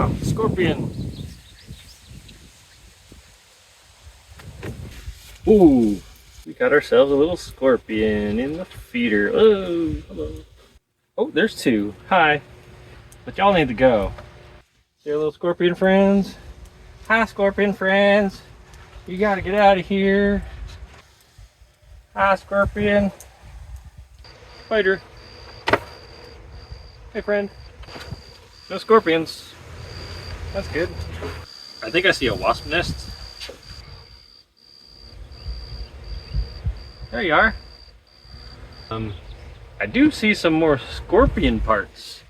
Ah, scorpion. Ooh, we got ourselves a little scorpion in the feeder. Oh, hello. Oh, there's two. Hi. But y'all need to go. See our little scorpion friends? Hi, scorpion friends. You gotta get out of here. Hi, scorpion. Spider. Hey, friend. No scorpions. That's good. I think I see a wasp nest. There you are. I do see some more scorpion parts.